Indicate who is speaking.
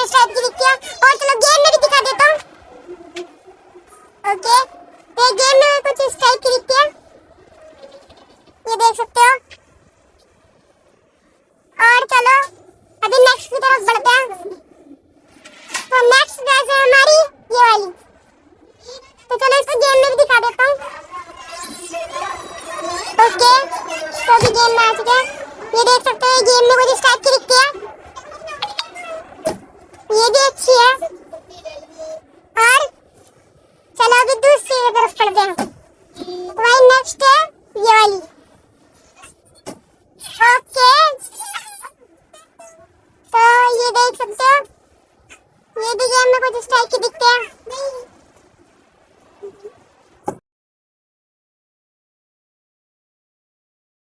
Speaker 1: कुछ इस टाइप की दिखती है। और चलो गेम में भी दिखा देता हूँ। ओके, तो गेम में कुछ इस टाइप की दिखती है, ये देख सकते हो। और चलो अभी नेक्स्ट की तरफ बढ़ते हैं। तो नेक्स्ट ड्रेस है हमारी ये वाली, तो चलो इसको गेम में भी दिखा देता हूँ। ओके, तो अभी गेम में आ चुके हैं, ये देख सकते हो। गेम में कुछ इस टाइप की दिखती है, ये भी अच्छी है। और चलो अभी दूसरी तरफ पढ़ते हैं। वही नेक्स्ट है ये वाली। ओके, तो ये देख सकते हो, ये भी गेम में कुछ इस टाइप की दिखते हैं।